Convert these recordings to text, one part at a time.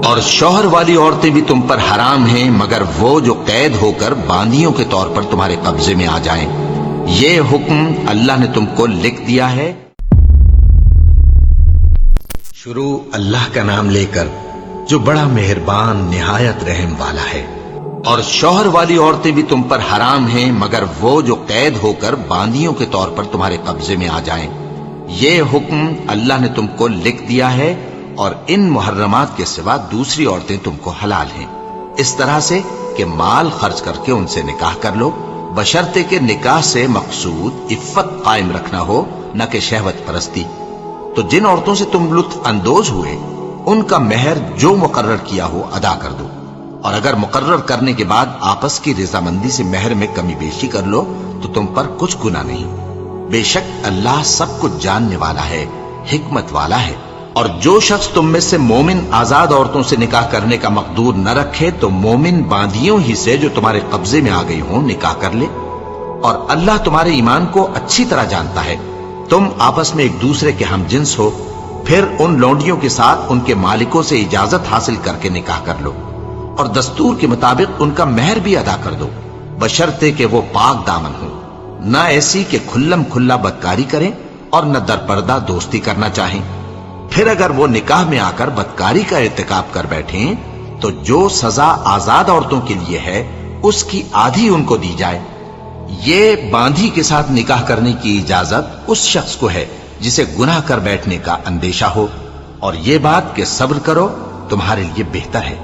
اور شوہر والی عورتیں بھی تم پر حرام ہیں مگر وہ جو قید ہو کر باندیوں کے طور پر تمہارے قبضے میں آ جائیں۔ یہ حکم اللہ نے تم کو لکھ دیا ہے۔ شروع اللہ کا نام لے کر جو بڑا مہربان نہایت رحم والا ہے۔ اور شوہر والی عورتیں بھی تم پر حرام ہیں مگر وہ جو قید ہو کر باندیوں کے طور پر تمہارے قبضے میں آ جائیں۔ یہ حکم اللہ نے تم کو لکھ دیا ہے، اور ان محرمات کے سوا دوسری عورتیں تم کو حلال ہیں، اس طرح سے کہ مال خرچ کر کے ان سے نکاح کر لو، بشرطے کہ نکاح سے مقصود عفت قائم رکھنا ہو، نہ کہ شہوت پرستی۔ تو جن عورتوں سے تم لطف اندوز ہوئے ان کا مہر جو مقرر کیا ہو ادا کر دو، اور اگر مقرر کرنے کے بعد آپس کی رضامندی سے مہر میں کمی بیشی کر لو تو تم پر کچھ گناہ نہیں۔ بے شک اللہ سب کچھ جاننے والا ہے، حکمت والا ہے۔ اور جو شخص تم میں سے مومن آزاد عورتوں سے نکاح کرنے کا مقدور نہ رکھے تو مومن باندیوں ہی سے جو تمہارے قبضے میں آ گئی ہوں نکاح کر لے، اور اللہ تمہارے ایمان کو اچھی طرح جانتا ہے۔ تم آپس میں ایک دوسرے کے ہم جنس ہو، پھر ان لونڈیوں کے ساتھ ان کے مالکوں سے اجازت حاصل کر کے نکاح کر لو، اور دستور کے مطابق ان کا مہر بھی ادا کر دو، بشرطے کہ وہ پاک دامن ہو، نہ ایسی کہ کھلم کھلا بدکاری کریں اور نہ درپردہ دوستی کرنا چاہیں۔ پھر اگر وہ نکاح میں آ کر بدکاری کا ارتکاب کر بیٹھیں تو جو سزا آزاد عورتوں کے لیے ہے اس کی آدھی ان کو دی جائے۔ یہ باندھی کے ساتھ نکاح کرنے کی اجازت اس شخص کو ہے جسے گناہ کر بیٹھنے کا اندیشہ ہو، اور یہ بات کہ صبر کرو تمہارے لیے بہتر ہے،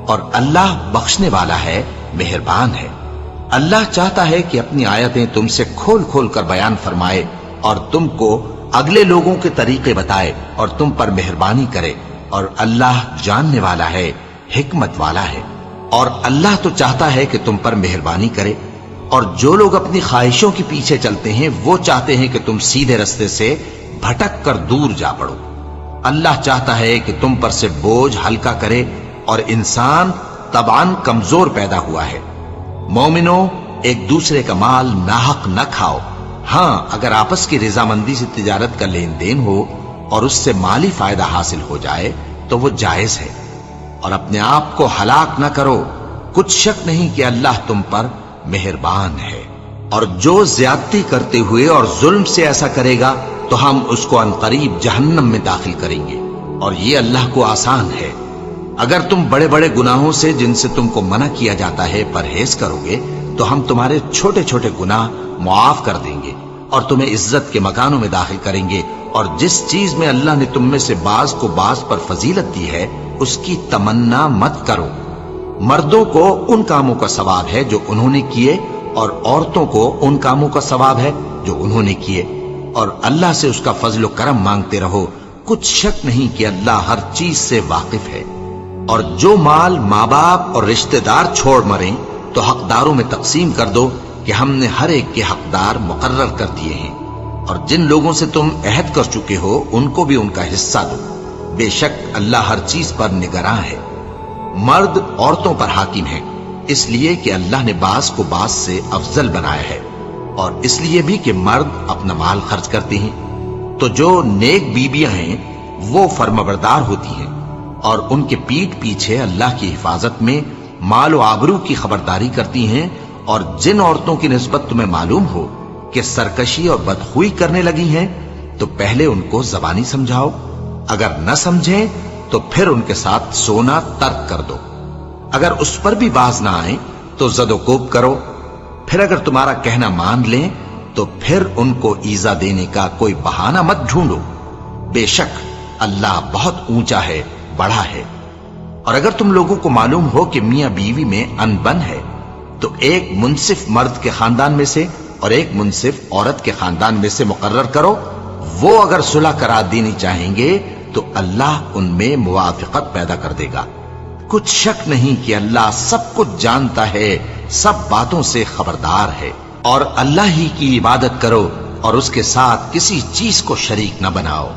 اور اللہ بخشنے والا ہے، مہربان ہے۔ اللہ چاہتا ہے کہ اپنی آیتیں تم سے کھول کھول کر بیان فرمائے اور تم کو اگلے لوگوں کے طریقے بتائے اور تم پر مہربانی کرے، اور اللہ جاننے والا ہے، حکمت والا ہے۔ اور اللہ تو چاہتا ہے کہ تم پر مہربانی کرے، اور جو لوگ اپنی خواہشوں کے پیچھے چلتے ہیں وہ چاہتے ہیں کہ تم سیدھے رستے سے بھٹک کر دور جا پڑو۔ اللہ چاہتا ہے کہ تم پر سے بوجھ ہلکا کرے، اور انسان طبعاً کمزور پیدا ہوا ہے۔ مومنوں، ایک دوسرے کا مال ناحق نہ کھاؤ، ہاں اگر آپس کی رضامندی سے تجارت کا لین دین ہو اور اس سے مالی فائدہ حاصل ہو جائے تو وہ جائز ہے، اور اپنے آپ کو ہلاک نہ کرو، کچھ شک نہیں کہ اللہ تم پر مہربان ہے۔ اور جو زیادتی کرتے ہوئے اور ظلم سے ایسا کرے گا تو ہم اس کو عنقریب جہنم میں داخل کریں گے، اور یہ اللہ کو آسان ہے۔ اگر تم بڑے بڑے گناہوں سے جن سے تم کو منع کیا جاتا ہے پرہیز کرو گے تو ہم تمہارے چھوٹے چھوٹے گناہ معاف کر دیں گے اور تمہیں عزت کے مکانوں میں داخل کریں گے، اور جس چیز میں اللہ نے تم میں سے بعض کو بعض پر فضیلت دی ہے اس کی تمنا مت کرو۔ مردوں کو ان کاموں کا ثواب ہے جو انہوں نے کیے، اور عورتوں کو ان کاموں کا ثواب ہے جو انہوں نے کیے، اور اللہ سے اس کا فضل و کرم مانگتے رہو، کچھ شک نہیں کہ اللہ ہر چیز سے واقف ہے۔ اور جو مال ماں باپ اور رشتہ دار چھوڑ مریں تو حقداروں میں تقسیم کر دو کہ ہم نے ہر ایک کے حقدار مقرر کر دیے ہیں، اور جن لوگوں سے تم عہد کر چکے ہو ان کو بھی ان کا حصہ دو، بے شک اللہ ہر چیز پر نگراں ہے۔ مرد عورتوں پر حاکم ہے، اس لیے کہ اللہ نے بعض کو بعض سے افضل بنایا ہے، اور اس لیے بھی کہ مرد اپنا مال خرچ کرتے ہیں۔ تو جو نیک بیویاں ہیں وہ فرمانبردار ہوتی ہیں، اور ان کے پیٹھ پیچھے اللہ کی حفاظت میں مال و آبرو کی خبرداری کرتی ہیں، اور جن عورتوں کی نسبت تمہیں معلوم ہو کہ سرکشی اور بدخوئی کرنے لگی ہیں تو پہلے ان کو زبانی سمجھاؤ، اگر نہ سمجھیں تو پھر ان کے ساتھ سونا ترک کر دو، اگر اس پر بھی باز نہ آئیں تو زد و کوب کرو، پھر اگر تمہارا کہنا مان لیں تو پھر ان کو ایذا دینے کا کوئی بہانہ مت ڈھونڈو، بے شک اللہ بہت اونچا ہے، بڑا ہے۔ اور اگر تم لوگوں کو معلوم ہو کہ میاں بیوی میں انبن ہے تو ایک منصف مرد کے خاندان میں سے اور ایک منصف عورت کے خاندان میں سے مقرر کرو، وہ اگر صلح کرا دینی چاہیں گے تو اللہ ان میں موافقت پیدا کر دے گا۔ کچھ شک نہیں کہ اللہ سب کچھ جانتا ہے، سب باتوں سے خبردار ہے۔ اور اللہ ہی کی عبادت کرو اور اس کے ساتھ کسی چیز کو شریک نہ بناؤ،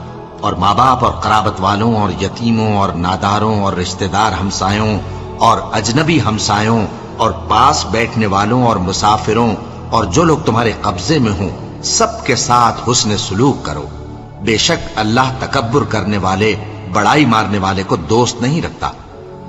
اور ماں باپ اور قرابت والوں اور یتیموں اور ناداروں اور رشتہ دار ہمسایوں اور اجنبی ہمسایوں اور پاس بیٹھنے والوں اور مسافروں اور جو لوگ تمہارے قبضے میں ہوں سب کے ساتھ حسن سلوک کرو، بے شک اللہ تکبر کرنے والے، بڑائی مارنے والے کو دوست نہیں رکھتا۔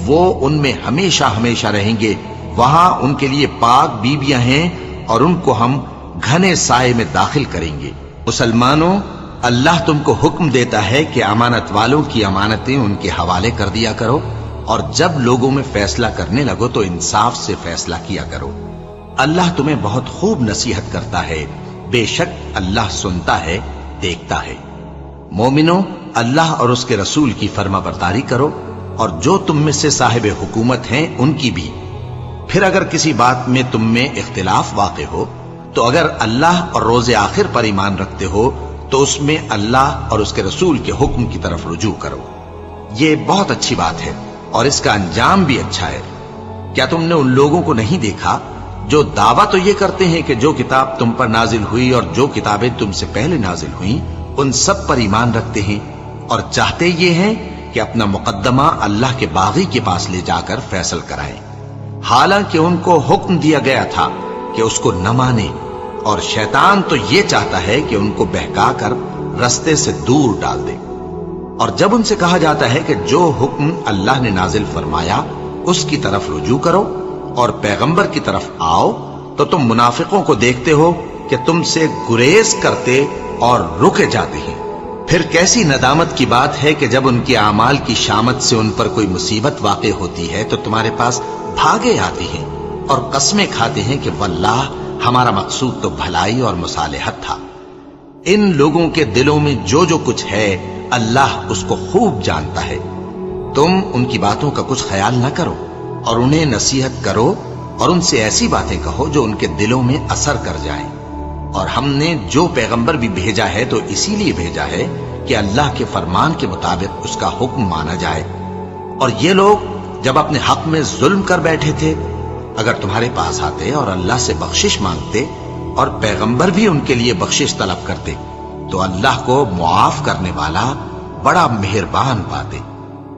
وہ ان میں ہمیشہ ہمیشہ رہیں گے، وہاں ان کے لیے پاک بیویاں ہیں اور ان کو ہم گھنے سائے میں داخل کریں گے۔ مسلمانوں، اللہ تم کو حکم دیتا ہے کہ امانت والوں کی امانتیں ان کے حوالے کر دیا کرو، اور جب لوگوں میں فیصلہ کرنے لگو تو انصاف سے فیصلہ کیا کرو۔ اللہ تمہیں بہت خوب نصیحت کرتا ہے، بے شک اللہ سنتا ہے، دیکھتا ہے۔ مومنوں، اللہ اور اس کے رسول کی فرما برداری کرو، اور جو تم میں سے صاحب حکومت ہیں ان کی بھی۔ پھر اگر کسی بات میں تم میں اختلاف واقع ہو تو اگر اللہ اور روز آخر پر ایمان رکھتے ہو تو اس میں اللہ اور اس کے رسول کے حکم کی طرف رجوع کرو۔ یہ بہت اچھی بات ہے اور اس کا انجام بھی اچھا ہے۔ کیا تم نے ان لوگوں کو نہیں دیکھا جو دعویٰ تو یہ کرتے ہیں کہ جو کتاب تم پر نازل ہوئی اور جو کتابیں تم سے پہلے نازل ہوئیں ان سب پر ایمان رکھتے ہیں، اور چاہتے یہ ہیں کہ اپنا مقدمہ اللہ کے باغی کے پاس لے جا کر فیصل کرائیں، حالانکہ ان کو حکم دیا گیا تھا کہ اس کو نہ مانے، اور شیطان تو یہ چاہتا ہے کہ ان کو بہکا کر رستے سے دور ڈال دے۔ اور جب ان سے کہا جاتا ہے کہ جو حکم اللہ نے نازل فرمایا اس کی طرف رجوع کرو اور پیغمبر کی طرف آؤ، تو تم منافقوں کو دیکھتے ہو کہ تم سے گریز کرتے اور رکے جاتے ہیں۔ پھر کیسی ندامت کی بات ہے کہ جب ان کے اعمال کی شامت سے ان پر کوئی مصیبت واقع ہوتی ہے تو تمہارے پاس بھاگے آتے ہیں اور قسمیں کھاتے ہیں کہ واللہ ہمارا مقصود تو بھلائی اور مصالحت تھا۔ ان لوگوں کے دلوں میں جو جو کچھ ہے اللہ اس کو خوب جانتا ہے۔ تم ان کی باتوں کا کچھ خیال نہ کرو اور انہیں نصیحت کرو اور ان سے ایسی باتیں کہو جو ان کے دلوں میں اثر کر جائیں۔ اور ہم نے جو پیغمبر بھی بھیجا ہے تو اسی لیے بھیجا ہے کہ اللہ کے فرمان کے مطابق اس کا حکم مانا جائے۔ اور یہ لوگ جب اپنے حق میں ظلم کر بیٹھے تھے، اگر تمہارے پاس آتے اور اللہ سے بخشش مانگتے اور پیغمبر بھی ان کے لیے بخشش طلب کرتے تو اللہ کو معاف کرنے والا بڑا مہربان پاتے۔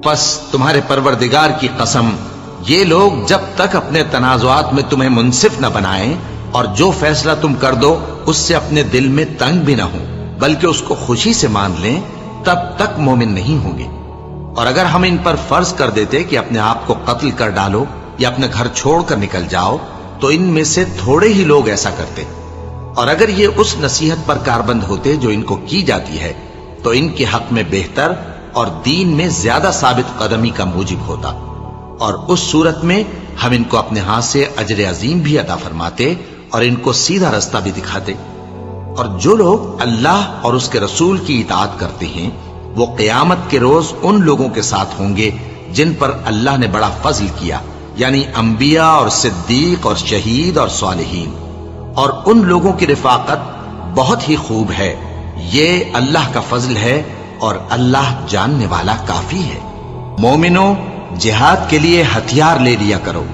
پس تمہارے پروردگار کی قسم، یہ لوگ جب تک اپنے تنازعات میں تمہیں منصف نہ بنائیں اور جو فیصلہ تم کر دو اس سے اپنے دل میں تنگ بھی نہ ہوں بلکہ اس کو خوشی سے مان لیں، تب تک مومن نہیں ہوں گے۔ اور اگر ہم ان پر فرض کر دیتے کہ اپنے آپ کو قتل کر ڈالو یا اپنے گھر چھوڑ کر نکل جاؤ تو ان میں سے تھوڑے ہی لوگ ایسا کرتے، اور اگر یہ اس نصیحت پر کاربند ہوتے جو ان کو کی جاتی ہے تو ان کے حق میں بہتر اور دین میں زیادہ ثابت قدمی کا موجب ہوتا، اور اس صورت میں ہم ان کو اپنے ہاتھ سے اجر عظیم بھی عطا فرماتے اور ان کو سیدھا رستہ بھی دکھاتے۔ اور جو لوگ اللہ اور اس کے رسول کی اطاعت کرتے ہیں وہ قیامت کے روز ان لوگوں کے ساتھ ہوں گے جن پر اللہ نے بڑا فضل کیا، یعنی انبیاء اور صدیق اور شہید اور صالحین، اور ان لوگوں کی رفاقت بہت ہی خوب ہے۔ یہ اللہ کا فضل ہے اور اللہ جاننے والا کافی ہے۔ مومنوں، جہاد کے لیے ہتھیار لے لیا کرو،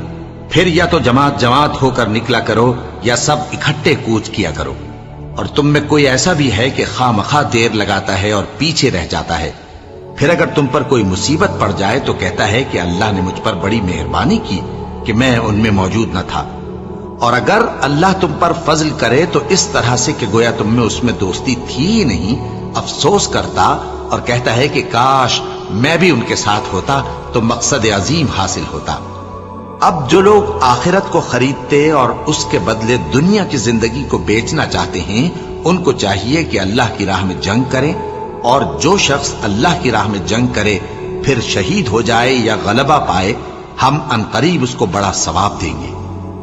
پھر یا تو جماعت جماعت ہو کر نکلا کرو یا سب اکٹھے کوچ کیا کرو۔ اور تم میں کوئی ایسا بھی ہے کہ خواہ مخواہ دیر لگاتا ہے اور پیچھے رہ جاتا ہے، پھر اگر تم پر کوئی مصیبت پڑ جائے تو کہتا ہے کہ اللہ نے مجھ پر بڑی مہربانی کی کہ میں ان میں موجود نہ تھا۔ اور اگر اللہ تم پر فضل کرے تو اس طرح سے کہ گویا تم میں اس میں دوستی تھی ہی نہیں، افسوس کرتا اور کہتا ہے کہ کاش میں بھی ان کے ساتھ ہوتا تو مقصد عظیم حاصل ہوتا۔ اب جو لوگ آخرت کو خریدتے اور اس کے بدلے دنیا کی زندگی کو بیچنا چاہتے ہیں ان کو چاہیے کہ اللہ کی راہ میں جنگ کریں، اور جو شخص اللہ کی راہ میں جنگ کرے پھر شہید ہو جائے یا غلبہ پائے ہم عنقریب اس کو بڑا ثواب دیں گے۔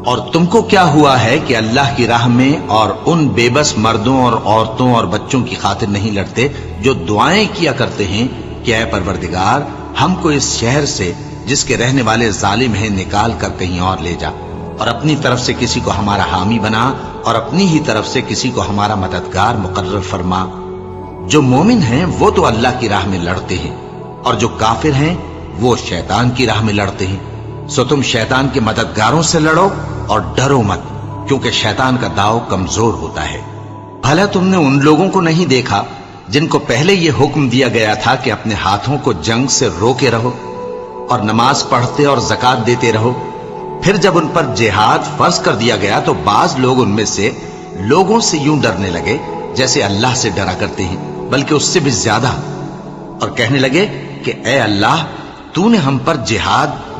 اور تم کو کیا ہوا ہے کہ اللہ کی راہ میں اور ان بے بس مردوں اور عورتوں اور بچوں کی خاطر نہیں لڑتے جو دعائیں کیا کرتے ہیں کہ اے پروردگار ہم کو اس شہر سے جس کے رہنے والے ظالم ہیں نکال کر کہیں اور لے جا، اور اپنی طرف سے کسی کو ہمارا حامی بنا اور اپنی ہی طرف سے کسی کو ہمارا مددگار مقرر فرما۔ جو مومن ہیں وہ تو اللہ کی راہ میں لڑتے ہیں، اور جو کافر ہیں وہ شیطان کی راہ میں لڑتے ہیں، سو تم شیطان کے مددگاروں سے لڑو اور ڈرو مت، کیونکہ شیطان کا داؤ کمزور ہوتا ہے۔ بھلا تم نے ان لوگوں کو نہیں دیکھا جن کو پہلے یہ حکم دیا گیا تھا کہ اپنے ہاتھوں کو جنگ سے روکے رہو اور نماز پڑھتے اور زکوٰۃ دیتے رہو، پھر جب ان پر جہاد فرض کر دیا گیا تو بعض لوگ ان میں سے لوگوں سے یوں ڈرنے لگے جیسے اللہ سے ڈرا کرتے ہیں، بلکہ اس سے بھی زیادہ، اور کہنے لگے کہ اے اللہ تو نے ہم پر جہاد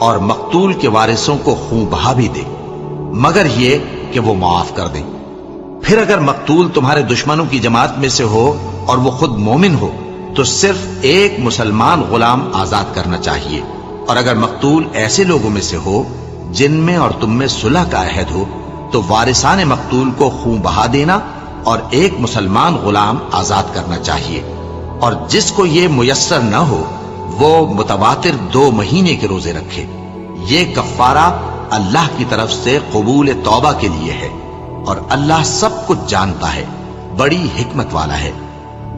اور مقتول کے وارثوں کو خون بہا بھی دے، مگر یہ کہ وہ معاف کر دیں۔ پھر اگر مقتول تمہارے دشمنوں کی جماعت میں سے ہو اور وہ خود مومن ہو تو صرف ایک مسلمان غلام آزاد کرنا چاہیے، اور اگر مقتول ایسے لوگوں میں سے ہو جن میں اور تم میں صلح کا عہد ہو تو وارثان مقتول کو خون بہا دینا اور ایک مسلمان غلام آزاد کرنا چاہیے، اور جس کو یہ میسر نہ ہو وہ متواتر 2 مہینے کے روزے رکھے۔ یہ کفارہ اللہ کی طرف سے قبول توبہ کے لیے ہے، اور اللہ سب کچھ جانتا ہے، بڑی حکمت والا ہے۔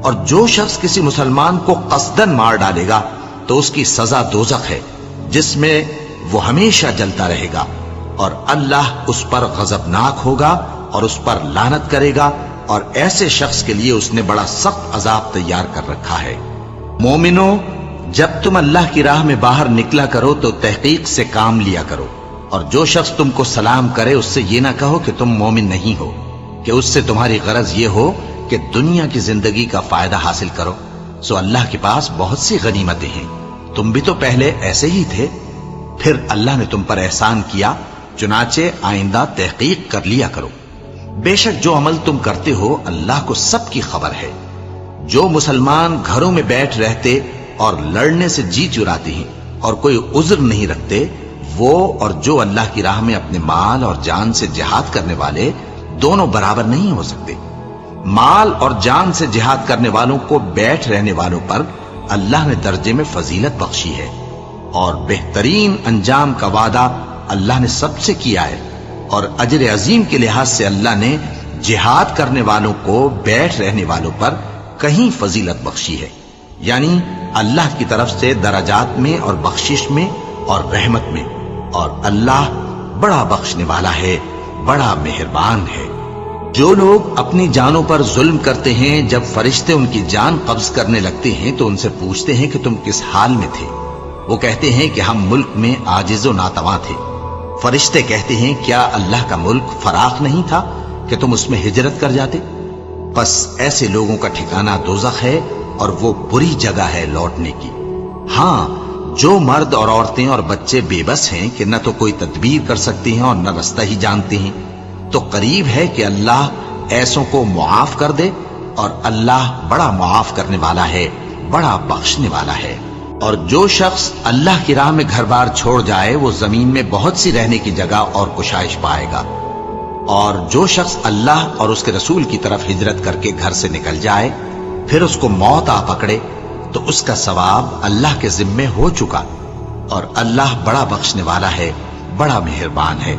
اور جو شخص کسی مسلمان کو قصدن مار ڈالے گا تو اس کی سزا دوزخ ہے، جس میں وہ ہمیشہ جلتا رہے گا، اور اللہ اس پر غضبناک ہوگا اور اس پر لعنت کرے گا، اور ایسے شخص کے لیے اس نے بڑا سخت عذاب تیار کر رکھا ہے۔ مومنو، جب تم اللہ کی راہ میں باہر نکلا کرو تو تحقیق سے کام لیا کرو، اور جو شخص تم کو سلام کرے اس سے یہ نہ کہو کہ تم مومن نہیں ہو، کہ اس سے تمہاری غرض یہ ہو کہ دنیا کی زندگی کا فائدہ حاصل کرو۔ سو اللہ کے پاس بہت سی غنیمتیں ہیں، تم بھی تو پہلے ایسے ہی تھے، پھر اللہ نے تم پر احسان کیا، چنانچہ آئندہ تحقیق کر لیا کرو۔ بے شک جو عمل تم کرتے ہو اللہ کو سب کی خبر ہے۔ جو مسلمان گھروں میں بیٹھ رہتے اور لڑنے سے جی چراتے ہیں اور کوئی عذر نہیں رکھتے، وہ اور جو اللہ کی راہ میں اپنے مال اور جان سے جہاد کرنے والے دونوں برابر نہیں ہو سکتے۔ مال اور جان سے جہاد کرنے والوں کو بیٹھ رہنے والوں پر اللہ نے درجے میں فضیلت بخشی ہے، اور بہترین انجام کا وعدہ اللہ نے سب سے کیا ہے، اور اجر عظیم کے لحاظ سے اللہ نے جہاد کرنے والوں کو بیٹھ رہنے والوں پر کہیں فضیلت بخشی ہے، یعنی اللہ کی طرف سے درجات میں اور بخشش میں اور رحمت میں، اور اللہ بڑا بخشنے والا ہے، بڑا مہربان ہے۔ جو لوگ اپنی جانوں پر ظلم کرتے ہیں، جب فرشتے ان کی جان قبض کرنے لگتے ہیں تو ان سے پوچھتے ہیں کہ تم کس حال میں تھے؟ وہ کہتے ہیں کہ ہم ملک میں عاجز و ناتواں تھے۔ فرشتے کہتے ہیں کیا اللہ کا ملک فراخ نہیں تھا کہ تم اس میں ہجرت کر جاتے؟ بس ایسے لوگوں کا ٹھکانہ دوزخ ہے، اور وہ بری جگہ ہے لوٹنے کی۔ ہاں، جو مرد اور عورتیں اور بچے بے بس ہیں کہ نہ تو کوئی تدبیر کر سکتے ہیں اور نہ رستہ ہی جانتے ہیں، تو قریب ہے کہ اللہ ایسوں کو معاف کر دے، اور اللہ بڑا معاف کرنے والا ہے، بڑا بخشنے والا ہے۔ اور جو شخص اللہ کی راہ میں گھر بار چھوڑ جائے وہ زمین میں بہت سی رہنے کی جگہ اور کشائش پائے گا، اور جو شخص اللہ اور اس کے رسول کی طرف ہجرت کر کے گھر سے نکل جائے پھر اس کو موت آ پکڑے تو اس کا ثواب اللہ کے ذمے ہو چکا، اور اللہ بڑا بخشنے والا ہے، بڑا مہربان ہے۔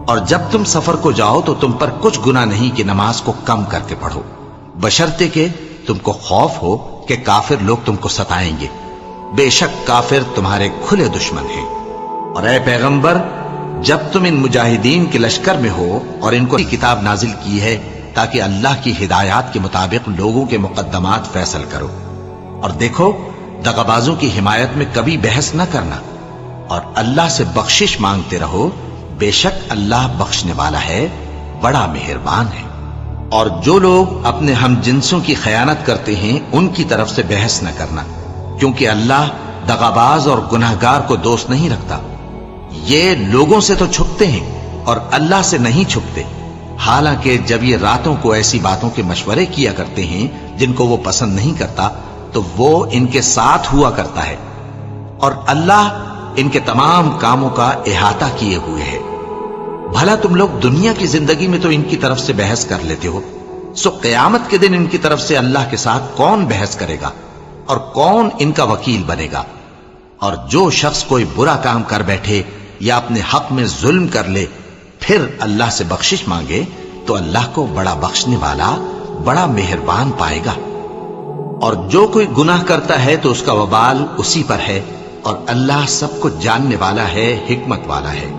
اور جب تم سفر کو جاؤ تو تم پر کچھ گناہ نہیں کہ نماز کو کم کر کے پڑھو، بشرطے کہ تم کو خوف ہو کہ کافر لوگ تم کو ستائیں گے، بے شک کافر تمہارے کھلے دشمن ہیں۔ اور اے پیغمبر، جب تم ان مجاہدین کے لشکر میں ہو اور ان کو کتاب نازل کی ہے تاکہ اللہ کی ہدایات کے مطابق لوگوں کے مقدمات فیصل کرو، اور دیکھو دغابازوں کی حمایت میں کبھی بحث نہ کرنا، اور اللہ سے بخشش مانگتے رہو، بے شک اللہ بخشنے والا ہے، بڑا مہربان ہے۔ اور جو لوگ اپنے ہم جنسوں کی خیانت کرتے ہیں ان کی طرف سے بحث نہ کرنا، کیونکہ اللہ دغاباز اور گناہگار کو دوست نہیں رکھتا۔ یہ لوگوں سے تو چھپتے ہیں اور اللہ سے نہیں چھپتے، حالانکہ جب یہ راتوں کو ایسی باتوں کے مشورے کیا کرتے ہیں جن کو وہ پسند نہیں کرتا تو وہ ان کے ساتھ ہوا کرتا ہے، اور اللہ ان کے تمام کاموں کا احاطہ کیے ہوئے ہے۔ بھلا تم لوگ دنیا کی زندگی میں تو ان کی طرف سے بحث کر لیتے ہو، سو قیامت کے دن ان کی طرف سے اللہ کے ساتھ کون بحث کرے گا اور کون ان کا وکیل بنے گا؟ اور جو شخص کوئی برا کام کر بیٹھے یا اپنے حق میں ظلم کر لے پھر اللہ سے بخشش مانگے تو اللہ کو بڑا بخشنے والا، بڑا مہربان پائے گا۔ اور جو کوئی گناہ کرتا ہے تو اس کا وبال اسی پر ہے، اور اللہ سب کو جاننے والا ہے، حکمت والا ہے۔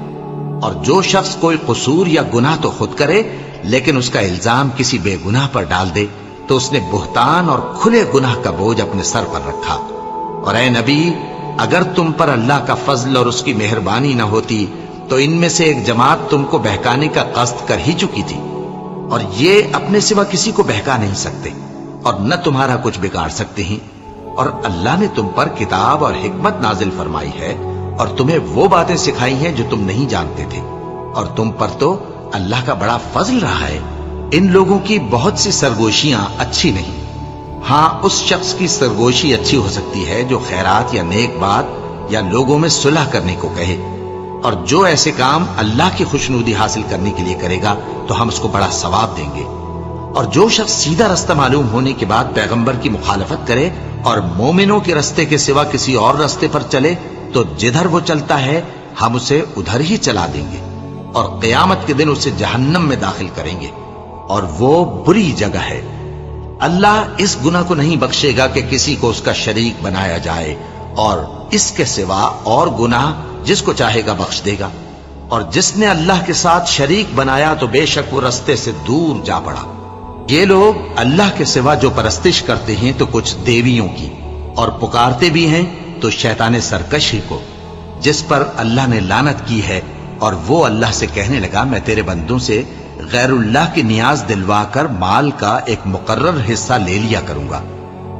اور جو شخص کوئی قصور یا گناہ تو خود کرے لیکن اس کا الزام کسی بے گناہ پر ڈال دے تو اس نے بہتان اور کھلے گناہ کا بوجھ اپنے سر پر رکھا۔ اور اے نبی، اگر تم پر اللہ کا فضل اور اس کی مہربانی نہ ہوتی تو ان میں سے ایک جماعت تم کو بہکانے کا قصد کر ہی چکی تھی، اور یہ اپنے سوا کسی کو بہکا نہیں سکتے اور نہ تمہارا کچھ بگاڑ سکتے ہیں۔ اور اللہ نے تم پر کتاب اور حکمت نازل فرمائی ہے اور تمہیں وہ باتیں سکھائی ہیں جو تم نہیں جانتے تھے، اور تم پر تو اللہ کا بڑا فضل رہا ہے۔ ان لوگوں کی بہت سی سرگوشیاں اچھی نہیں، ہاں اس شخص کی سرگوشی اچھی ہو سکتی ہے جو خیرات یا نیک بات یا لوگوں میں صلح کرنے کو کہے، اور جو ایسے کام اللہ کی خوشنودی حاصل کرنے کے لیے کرے گا تو ہم اس کو بڑا ثواب دیں گے۔ اور جو شخص سیدھا رستہ معلوم ہونے کے بعد پیغمبر کی مخالفت کرے اور مومنوں کے رستے کے سوا کسی اور رستے پر چلے تو جدھر وہ چلتا ہے ہم اسے ادھر ہی چلا دیں گے، اور قیامت کے دن اسے جہنم میں داخل کریں گے، اور وہ بری جگہ ہے۔ اللہ اس گناہ کو نہیں بخشے گا کہ کسی کو اس کا شریک بنایا جائے، اور اس کے سوا اور گناہ جس کو چاہے گا بخش دے گا، اور جس نے اللہ کے ساتھ شریک بنایا تو بے شک وہ رستے سے دور جا پڑا۔ یہ لوگ اللہ کے سوا جو پرستش کرتے ہیں تو کچھ دیویوں کی، اور پکارتے بھی ہیں تو شیطان سرکشی کو، جس پر اللہ نے لعنت کی ہے، اور وہ اللہ سے کہنے لگا میں تیرے بندوں سے غیر اللہ کی نیاز دلوا کر مال کا ایک مقرر حصہ لے لیا کروں گا،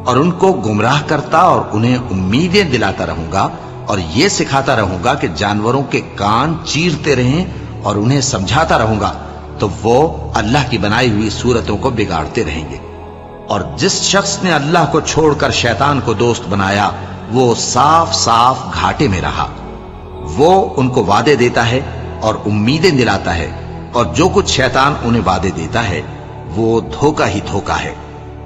اور ان کو گمراہ کرتا اور انہیں امیدیں دلاتا رہوں گا، اور یہ سکھاتا رہوں گا کہ جانوروں کے کان چیرتے رہیں، اور انہیں سمجھاتا رہوں گا تو وہ اللہ کی بنائی ہوئی صورتوں کو بگاڑتے رہیں گے۔ اور جس شخص نے اللہ کو چھوڑ کر شیطان کو دوست بنایا وہ صاف صاف گھاٹے میں رہا۔ وہ ان کو وعدے دیتا ہے اور امیدیں دلاتا ہے، اور جو کچھ شیطان انہیں وعدے دیتا ہے وہ دھوکہ ہی دھوکہ ہے۔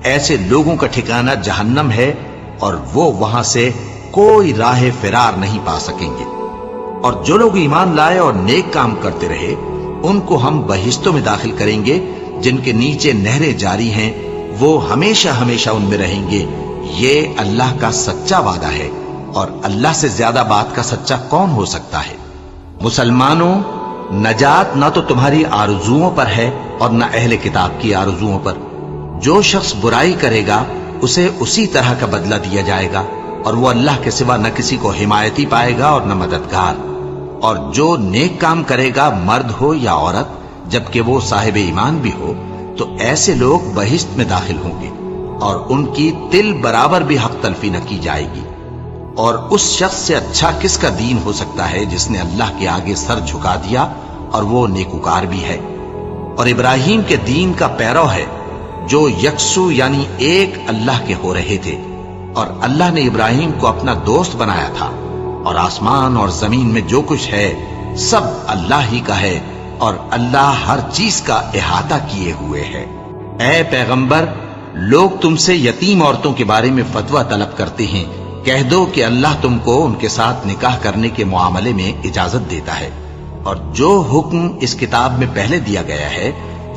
ایسے لوگوں کا ٹھکانہ جہنم ہے، اور وہ وہاں سے کوئی راہ فرار نہیں پا سکیں گے۔ اور جو لوگ ایمان لائے اور نیک کام کرتے رہے ان کو ہم بہشتوں میں داخل کریں گے جن کے نیچے نہریں جاری ہیں، وہ ہمیشہ ہمیشہ ان میں رہیں گے۔ یہ اللہ کا سچا وعدہ ہے، اور اللہ سے زیادہ بات کا سچا کون ہو سکتا ہے؟ مسلمانوں، نجات نہ تو تمہاری آرزوؤں پر ہے اور نہ اہل کتاب کی آرزوؤں پر۔ جو شخص برائی کرے گا اسے اسی طرح کا بدلہ دیا جائے گا، اور وہ اللہ کے سوا نہ کسی کو حمایتی پائے گا اور نہ مددگار۔ اور جو نیک کام کرے گا مرد ہو یا عورت جبکہ وہ صاحب ایمان بھی ہو تو ایسے لوگ بہشت میں داخل ہوں گے، اور ان کی تل برابر بھی حق تلفی نہ کی جائے گی۔ اور اس شخص سے اچھا کس کا دین ہو سکتا ہے جس نے اللہ کے آگے سر جھکا دیا اور وہ نیکوکار بھی ہے، اور ابراہیم کے دین کا پیرو ہے جو یکسو یعنی ایک اللہ کے ہو رہے تھے، اور اللہ نے ابراہیم کو اپنا دوست بنایا تھا۔ اور آسمان اور زمین میں جو کچھ ہے سب اللہ ہی کا ہے، اور اللہ ہر چیز کا احاطہ کیے ہوئے ہے۔ اے پیغمبر، لوگ تم سے یتیم عورتوں کے بارے میں فتویٰ طلب کرتے ہیں، کہہ دو کہ اللہ تم کو ان کے ساتھ نکاح کرنے کے معاملے میں اجازت دیتا ہے، اور جو حکم اس کتاب میں پہلے دیا گیا ہے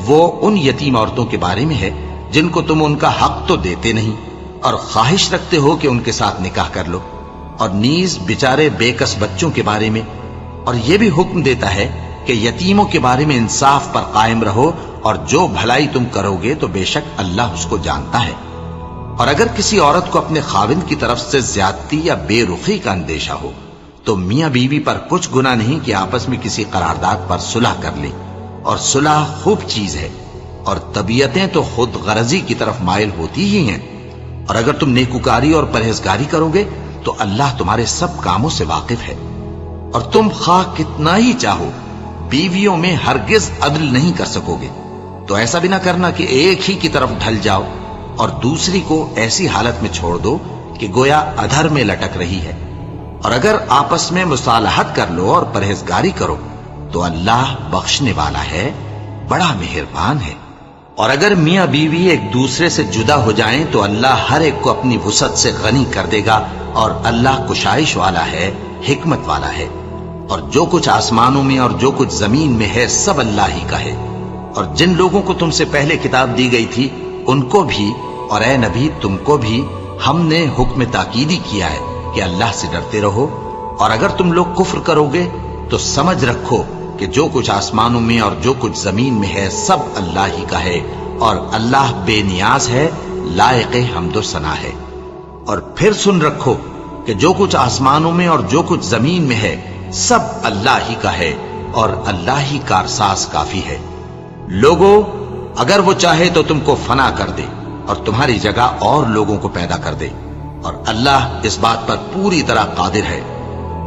وہ ان یتیم عورتوں کے بارے میں ہے جن کو تم ان کا حق تو دیتے نہیں، اور خواہش رکھتے ہو کہ ان کے ساتھ نکاح کر لو، اور نیز بیچارے بے کس بچوں کے بارے میں۔ اور یہ بھی حکم دیتا ہے کہ یتیموں کے بارے میں انصاف پر قائم رہو، اور جو بھلائی تم کرو گے تو بے شک اللہ اس کو جانتا ہے۔ اور اگر کسی عورت کو اپنے خاوند کی طرف سے زیادتی یا بے رخی کا اندیشہ ہو تو میاں بیوی پر کچھ گناہ نہیں کہ آپس میں کسی قرارداد پر صلح کر لیں، اور صلح خوب چیز ہے، اور طبیعتیں تو خود غرضی کی طرف مائل ہوتی ہی ہیں۔ اور اگر تم نیکوکاری اور پرہیزگاری کرو گے تو اللہ تمہارے سب کاموں سے واقف ہے۔ اور تم خواہ کتنا ہی چاہو بیویوں میں ہرگز عدل نہیں کر سکو گے، تو ایسا بھی نہ کرنا کہ ایک ہی کی طرف ڈھل جاؤ اور دوسری کو ایسی حالت میں چھوڑ دو کہ گویا ادھر میں لٹک رہی ہے۔ اور اگر آپس میں مصالحت کر لو اور پرہیزگاری کرو تو اللہ بخشنے والا ہے، بڑا مہربان ہے۔ اور اگر میاں بیوی ایک دوسرے سے جدا ہو جائیں تو اللہ ہر ایک کو اپنی وسعت سے غنی کر دے گا، اور اللہ کشائش والا ہے، حکمت والا ہے۔ اور جو کچھ آسمانوں میں اور جو کچھ زمین میں ہے سب اللہ ہی کا ہے۔ اور جن لوگوں کو تم سے پہلے کتاب دی گئی تھی ان کو بھی اور اے نبی تم کو بھی ہم نے حکم تاکیدی کیا ہے کہ اللہ سے ڈرتے رہو، اور اگر تم لوگ کفر کرو گے تو سمجھ رکھو کہ جو کچھ آسمانوں میں اور جو کچھ زمین میں ہے سب اللہ ہی کا ہے، اور اللہ بے نیاز ہے، لائق حمد و ثنا ہے۔ اور پھر سن رکھو کہ جو کچھ آسمانوں میں اور جو کچھ زمین میں ہے سب اللہ ہی کا ہے، اور اللہ ہی کارساز کافی ہے۔ لوگو، اگر وہ چاہے تو تم کو فنا کر دے اور تمہاری جگہ اور لوگوں کو پیدا کر دے، اور اللہ اس بات پر پوری طرح قادر ہے۔